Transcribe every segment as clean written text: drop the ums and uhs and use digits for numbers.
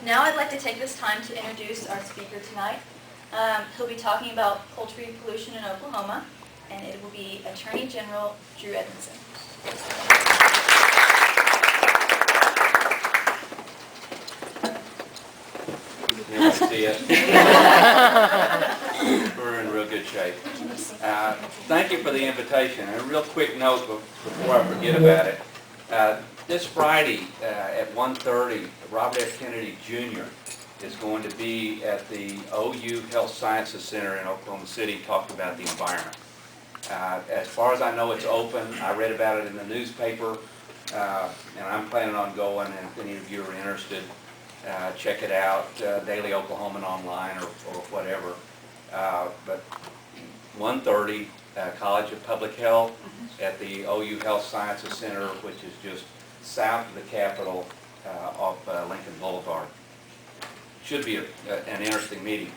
Now I'd like to take this time to introduce our speaker tonight. He'll be talking about poultry pollution in Oklahoma, and it will be Attorney General Drew Edmondson. You see it? We're in real good shape. Thank you for the invitation. And a real quick note before I forget about it. This Friday at 1:30, Robert F. Kennedy Jr. is going to be at the OU Health Sciences Center in Oklahoma City talking about the environment. As far as I know, it's open. I read about it in the newspaper, and I'm planning on going, and if any of you are interested, check it out, Daily Oklahoman online or whatever. But 1:30, College of Public Health at the OU Health Sciences Center, which is just south of the Capitol off Lincoln Boulevard. Should be an interesting meeting.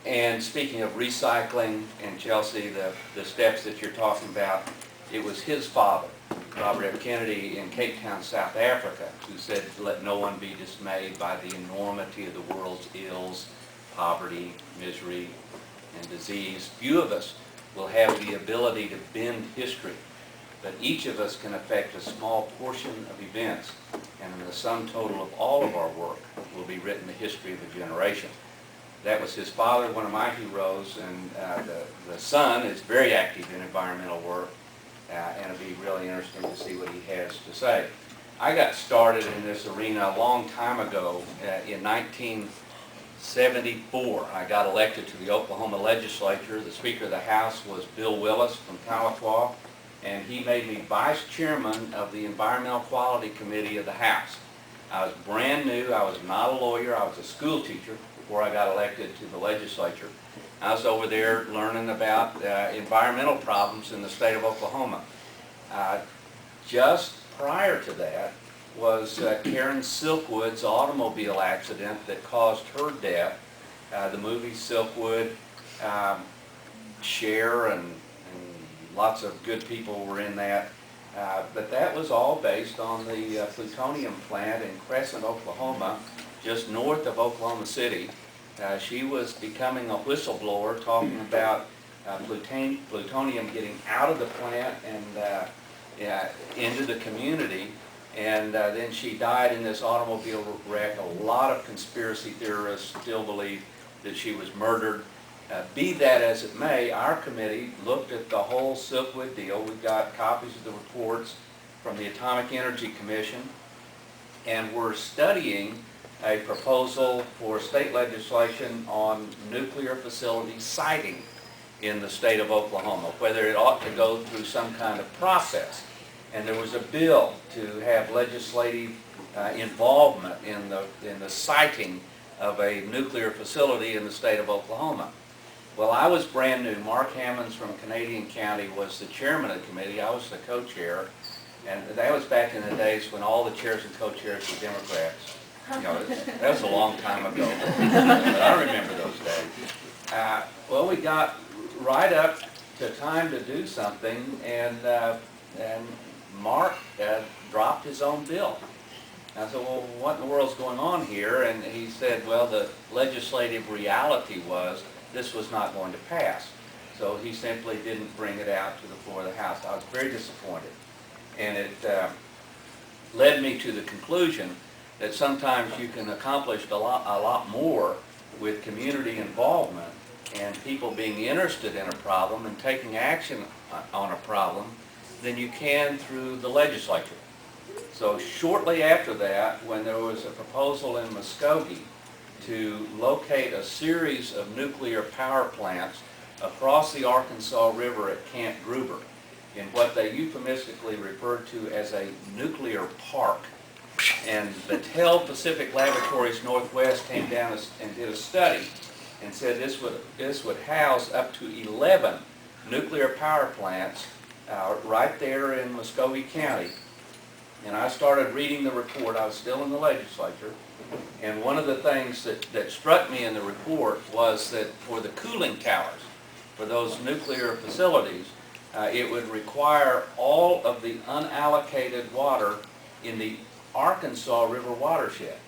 And speaking of recycling, and Chelsea, the steps that you're talking about, it was his father, Robert F. Kennedy, in Cape Town, South Africa, who said, "Let no one be dismayed by the enormity of the world's ills, poverty, misery, and disease. Few of us will have the ability to bend history, but each of us can affect a small portion of events, and in the sum total of all of our work will be written the history of a generation." That was his father, one of my heroes, and the son is very active in environmental work, and it'll be really interesting to see what he has to say. I got started in this arena a long time ago. In 1974, I got elected to the Oklahoma legislature. The Speaker of the House was Bill Willis from Tahlequah, and he made me vice chairman of the Environmental Quality Committee of the House. I was brand new. I was not a lawyer. I was a school teacher before I got elected to the legislature. I was over there learning about environmental problems in the state of Oklahoma. Just prior to that was Karen Silkwood's automobile accident that caused her death. The movie Silkwood, Cher and lots of good people were in that. But that was all based on the plutonium plant in Crescent, Oklahoma, just north of Oklahoma City. She was becoming a whistleblower talking about plutonium getting out of the plant and into the community. And then she died in this automobile wreck. A lot of conspiracy theorists still believe that she was murdered. Be that as it may, our committee looked at the whole Silkwood deal. We've got copies of the reports from the Atomic Energy Commission, and we're studying a proposal for state legislation on nuclear facility siting in the state of Oklahoma, whether it ought to go through some kind of process. And there was a bill to have legislative involvement in the siting of a nuclear facility in the state of Oklahoma. Well, I was brand new. Mark Hammonds from Canadian County was the chairman of the committee. I was the co-chair. And that was back in the days when all the chairs and co-chairs were Democrats. You know, that was a long time ago. But I remember those days. Well, we got right up to time to do something, and Mark dropped his own bill. I said, "Well, what in the world's going on here?" And he said, "Well, the legislative reality was this was not going to pass." So he simply didn't bring it out to the floor of the House. I was very disappointed. And it led me to the conclusion that sometimes you can accomplish a lot more with community involvement and people being interested in a problem and taking action on a problem than you can through the legislature. So shortly after that, when there was a proposal in Muskogee to locate a series of nuclear power plants across the Arkansas River at Camp Gruber in what they euphemistically referred to as a nuclear park, and Battelle Pacific Laboratories Northwest came down and did a study and said this would house up to 11 nuclear power plants right there in Muskogee County. And I started reading the report. I was still in the legislature. And one of the things that struck me in the report was that for the cooling towers, for those nuclear facilities, it would require all of the unallocated water in the Arkansas River watershed.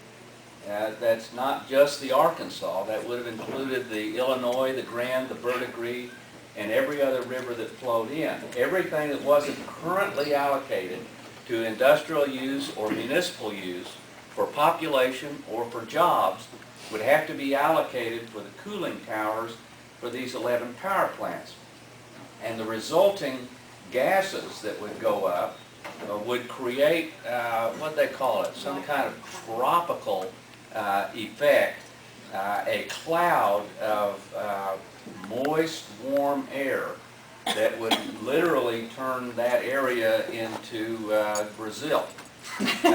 that's not just the Arkansas. That would have included the Illinois, the Grand, the Verdigris, and every other river that flowed in. Everything that wasn't currently allocated to industrial use or municipal use for population or for jobs would have to be allocated for the cooling towers for these 11 power plants. And the resulting gases that would go up would create, what they call it, some kind of tropical effect, a cloud of moist, warm air that would literally turn that area into Brazil. Nothing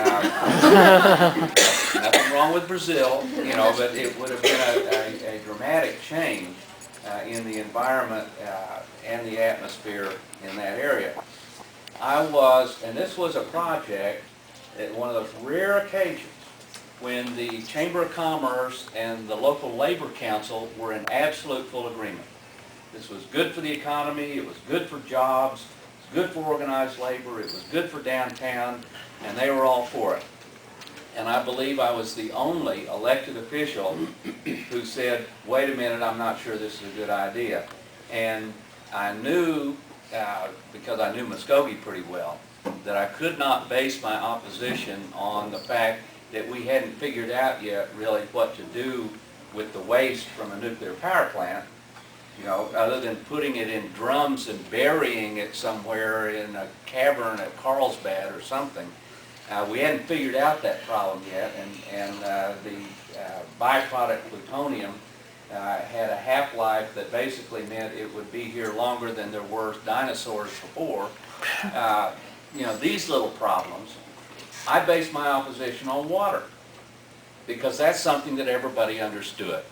wrong with Brazil, but it would have been a dramatic change in the environment and the atmosphere in that area. And this was a project at one of those rare occasions when the Chamber of Commerce and the local labor council were in absolute full agreement. This was good for the economy, it was good for jobs, it was good for organized labor, it was good for downtown, and they were all for it. And I believe I was the only elected official who said, wait a minute, I'm not sure this is a good idea. And I knew, because I knew Muskogee pretty well, that I could not base my opposition on the fact that we hadn't figured out yet really what to do with the waste from a nuclear power plant, other than putting it in drums and burying it somewhere in a cavern at Carlsbad or something. We hadn't figured out that problem yet, and the byproduct plutonium had a half-life that basically meant it would be here longer than there were dinosaurs before. These little problems, I based my opposition on water, because that's something that everybody understood.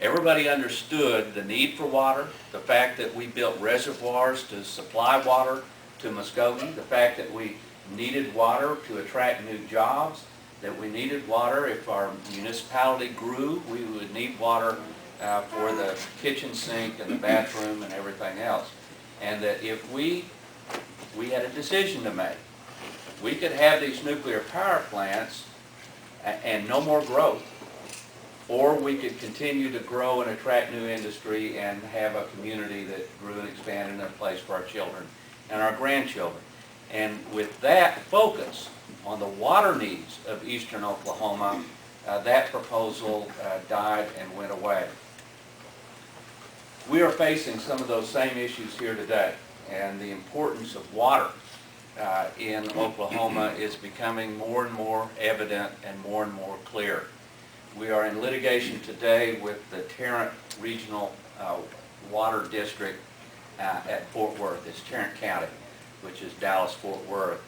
Everybody understood the need for water, the fact that we built reservoirs to supply water to Muskogee, the fact that we needed water to attract new jobs, that we needed water if our municipality grew, we would need water for the kitchen sink and the bathroom and everything else. And that if we had a decision to make. We could have these nuclear power plants and no more growth, or we could continue to grow and attract new industry and have a community that grew and expanded in a place for our children and our grandchildren. And with that focus on the water needs of eastern Oklahoma, that proposal died and went away. We are facing some of those same issues here today, and the importance of water in Oklahoma is becoming more and more evident and more clear. We are in litigation today with the Tarrant Regional Water District at Fort Worth. It's Tarrant County, which is Dallas-Fort Worth,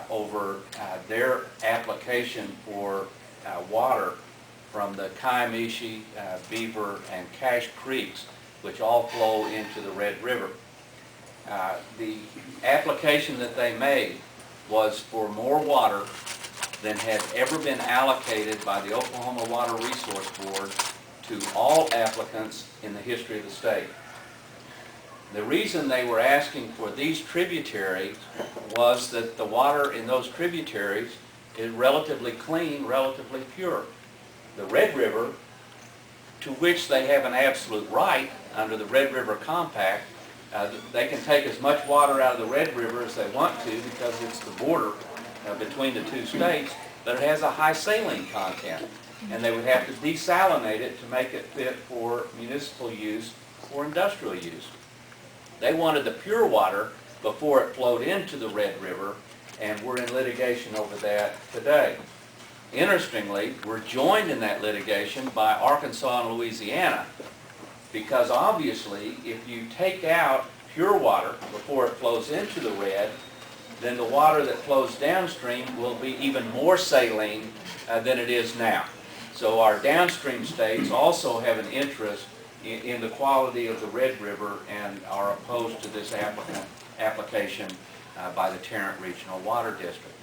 over their application for water from the Kiamichi, Beaver, and Cache Creeks, which all flow into the Red River. The application that they made was for more water than had ever been allocated by the Oklahoma Water Resource Board to all applicants in the history of the state. The reason they were asking for these tributaries was that the water in those tributaries is relatively clean, relatively pure. The Red River, to which they have an absolute right under the Red River Compact, they can take as much water out of the Red River as they want to because it's the border between the two states, but it has a high saline content. And they would have to desalinate it to make it fit for municipal use or industrial use. They wanted the pure water before it flowed into the Red River, and we're in litigation over that today. Interestingly, we're joined in that litigation by Arkansas and Louisiana, because obviously if you take out pure water before it flows into the Red, then the water that flows downstream will be even more saline than it is now. So our downstream states also have an interest in the quality of the Red River and are opposed to this application by the Tarrant Regional Water District.